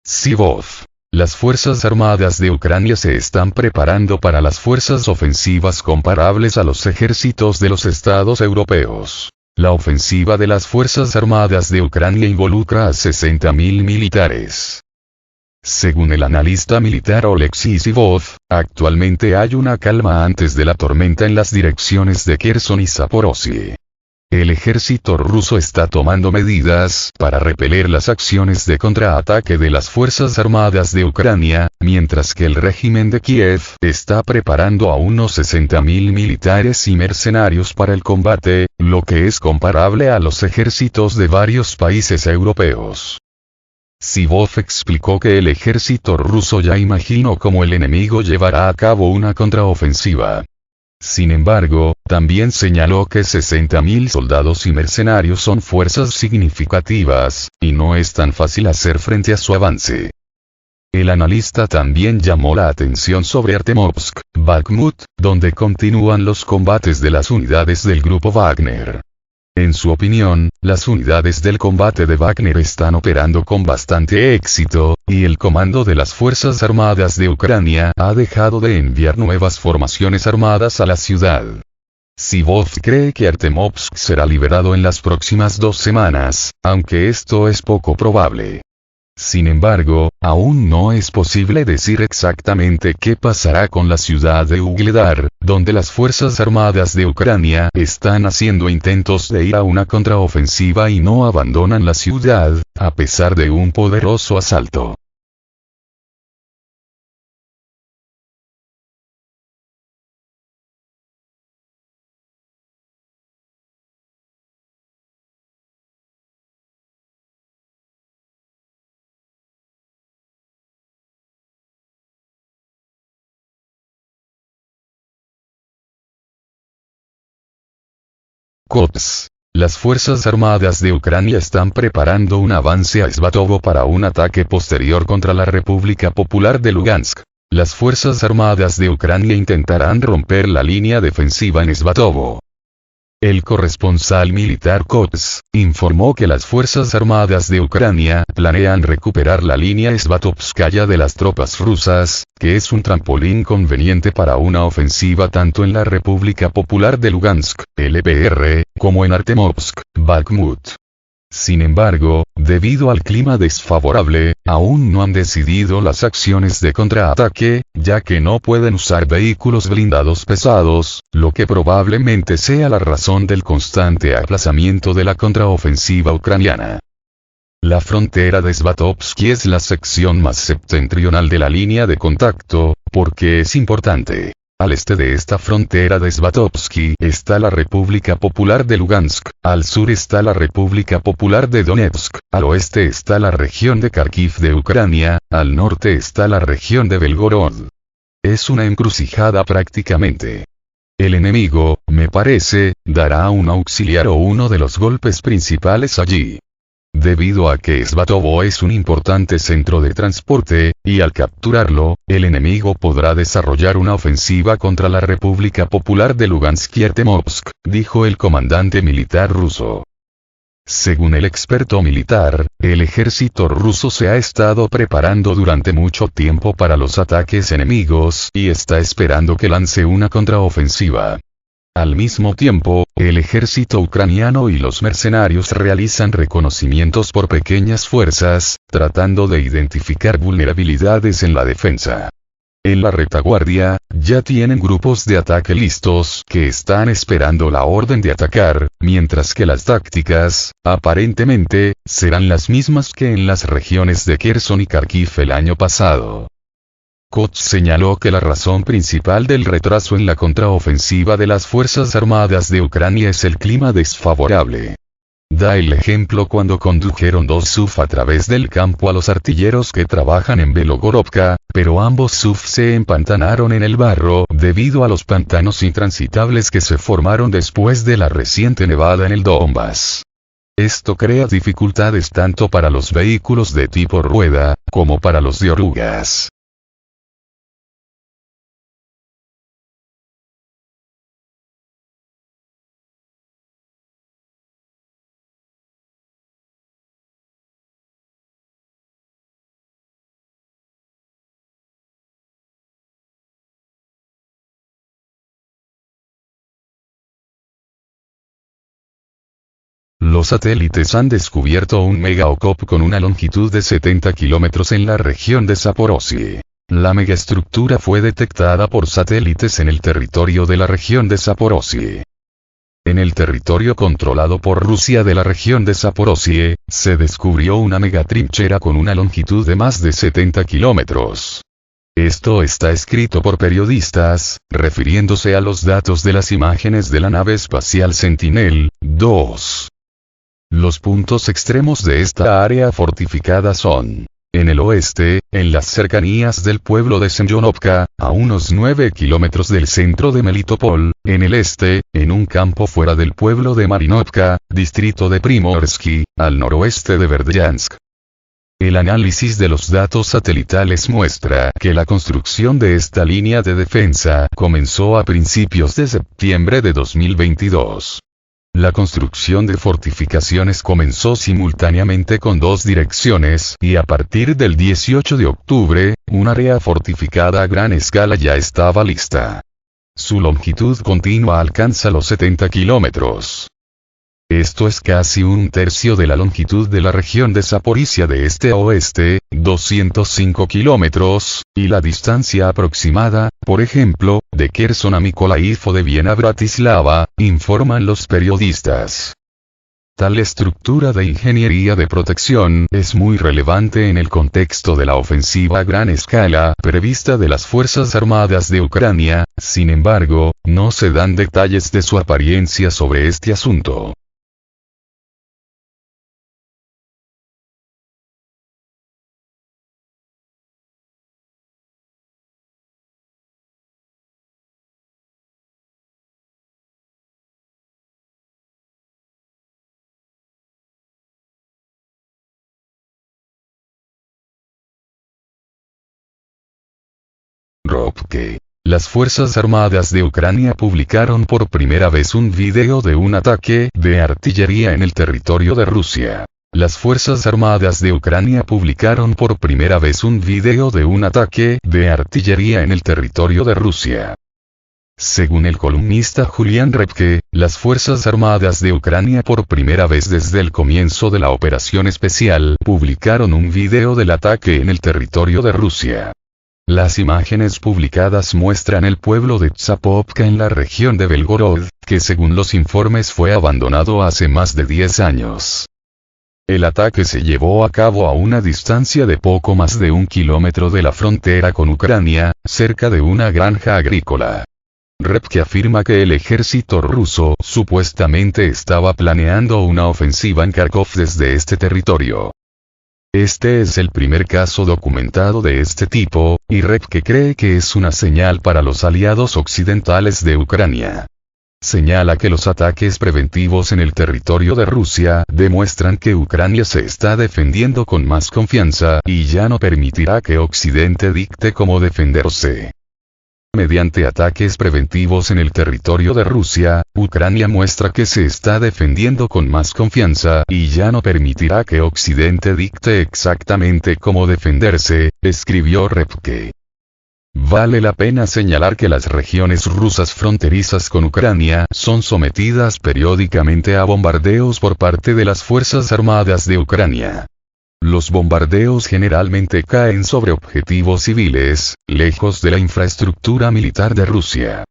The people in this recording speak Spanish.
Sivov. Las Fuerzas Armadas de Ucrania se están preparando para las fuerzas ofensivas comparables a los ejércitos de los estados europeos. La ofensiva de las Fuerzas Armadas de Ucrania involucra a 60.000 militares. Según el analista militar Oleksiy Sivov, actualmente hay una calma antes de la tormenta en las direcciones de Kherson y Zaporozhye. El ejército ruso está tomando medidas para repeler las acciones de contraataque de las Fuerzas Armadas de Ucrania, mientras que el régimen de Kiev está preparando a unos 60.000 militares y mercenarios para el combate, lo que es comparable a los ejércitos de varios países europeos. Sivov explicó que el ejército ruso ya imaginó cómo el enemigo llevará a cabo una contraofensiva. Sin embargo, también señaló que 60.000 soldados y mercenarios son fuerzas significativas, y no es tan fácil hacer frente a su avance. El analista también llamó la atención sobre Artemovsk, Bakhmut, donde continúan los combates de las unidades del grupo Wagner. En su opinión, las unidades del combate de Wagner están operando con bastante éxito, y el comando de las Fuerzas Armadas de Ucrania ha dejado de enviar nuevas formaciones armadas a la ciudad. Sivov cree que Artemovsk será liberado en las próximas 2 semanas, aunque esto es poco probable. Sin embargo, aún no es posible decir exactamente qué pasará con la ciudad de Ugledar, donde las Fuerzas Armadas de Ucrania están haciendo intentos de ir a una contraofensiva y no abandonan la ciudad, a pesar de un poderoso asalto. Kops. Las Fuerzas Armadas de Ucrania están preparando un avance a Svatovo para un ataque posterior contra la República Popular de Lugansk. Las Fuerzas Armadas de Ucrania intentarán romper la línea defensiva en Svatovo. El corresponsal militar Kops informó que las Fuerzas Armadas de Ucrania planean recuperar la línea Svatovskaya de las tropas rusas, que es un trampolín conveniente para una ofensiva tanto en la República Popular de Lugansk, LPR, como en Artemovsk, Bakhmut. Sin embargo, debido al clima desfavorable, aún no han decidido las acciones de contraataque, ya que no pueden usar vehículos blindados pesados, lo que probablemente sea la razón del constante aplazamiento de la contraofensiva ucraniana. La frontera de Svatovsky es la sección más septentrional de la línea de contacto, porque es importante. Al este de esta frontera de Svatovsky está la República Popular de Lugansk, al sur está la República Popular de Donetsk, al oeste está la región de Kharkiv de Ucrania, al norte está la región de Belgorod. Es una encrucijada prácticamente. El enemigo, me parece, dará un auxiliar o uno de los golpes principales allí. Debido a que Svatovo es un importante centro de transporte, y al capturarlo, el enemigo podrá desarrollar una ofensiva contra la República Popular de Lugansk y Artemovsk, dijo el comandante militar ruso. Según el experto militar, el ejército ruso se ha estado preparando durante mucho tiempo para los ataques enemigos y está esperando que lance una contraofensiva. Al mismo tiempo, el ejército ucraniano y los mercenarios realizan reconocimientos por pequeñas fuerzas, tratando de identificar vulnerabilidades en la defensa. En la retaguardia, ya tienen grupos de ataque listos que están esperando la orden de atacar, mientras que las tácticas, aparentemente, serán las mismas que en las regiones de Kherson y Kharkiv el año pasado. Koch señaló que la razón principal del retraso en la contraofensiva de las Fuerzas Armadas de Ucrania es el clima desfavorable. Da el ejemplo cuando condujeron 2 SUV a través del campo a los artilleros que trabajan en Belogorovka, pero ambos SUV se empantanaron en el barro debido a los pantanos intransitables que se formaron después de la reciente nevada en el Donbass. Esto crea dificultades tanto para los vehículos de tipo rueda, como para los de orugas. Los satélites han descubierto un megaokop con una longitud de 70 kilómetros en la región de Zaporozhye. La megaestructura fue detectada por satélites en el territorio de la región de Zaporozhye. En el territorio controlado por Rusia de la región de Zaporozhye, se descubrió una megatrinchera con una longitud de más de 70 kilómetros. Esto está escrito por periodistas, refiriéndose a los datos de las imágenes de la nave espacial Sentinel-2. Los puntos extremos de esta área fortificada son: en el oeste, en las cercanías del pueblo de Semyonovka, a unos 9 kilómetros del centro de Melitopol; en el este, en un campo fuera del pueblo de Marinovka, distrito de Primorsky, al noroeste de Berdyansk. El análisis de los datos satelitales muestra que la construcción de esta línea de defensa comenzó a principios de septiembre de 2022. La construcción de fortificaciones comenzó simultáneamente con dos direcciones y a partir del 18 de octubre, un área fortificada a gran escala ya estaba lista. Su longitud continua alcanza los 70 kilómetros. Esto es casi un tercio de la longitud de la región de Zaporizhia de este a oeste, 205 kilómetros, y la distancia aproximada, por ejemplo, de Kherson a Mykolaiv o de Viena a Bratislava, informan los periodistas. Tal estructura de ingeniería de protección es muy relevante en el contexto de la ofensiva a gran escala prevista de las Fuerzas Armadas de Ucrania. Sin embargo, no se dan detalles de su apariencia sobre este asunto. Ropke. Las Fuerzas Armadas de Ucrania publicaron por primera vez un video de un ataque de artillería en el territorio de Rusia. Las Fuerzas Armadas de Ucrania publicaron por primera vez un video de un ataque de artillería en el territorio de Rusia. Según el columnista Julian Repke, las Fuerzas Armadas de Ucrania por primera vez desde el comienzo de la operación especial publicaron un video del ataque en el territorio de Rusia. Las imágenes publicadas muestran el pueblo de Zapovka en la región de Belgorod, que según los informes fue abandonado hace más de 10 años. El ataque se llevó a cabo a una distancia de poco más de 1 kilómetro de la frontera con Ucrania, cerca de una granja agrícola. Repke afirma que el ejército ruso supuestamente estaba planeando una ofensiva en Kharkov desde este territorio. Este es el primer caso documentado de este tipo, y Repke cree que es una señal para los aliados occidentales de Ucrania. Señala que los ataques preventivos en el territorio de Rusia demuestran que Ucrania se está defendiendo con más confianza y ya no permitirá que Occidente dicte cómo defenderse. Mediante ataques preventivos en el territorio de Rusia, Ucrania muestra que se está defendiendo con más confianza y ya no permitirá que Occidente dicte exactamente cómo defenderse, escribió Repke. Vale la pena señalar que las regiones rusas fronterizas con Ucrania son sometidas periódicamente a bombardeos por parte de las Fuerzas Armadas de Ucrania. Los bombardeos generalmente caen sobre objetivos civiles, lejos de la infraestructura militar de Rusia.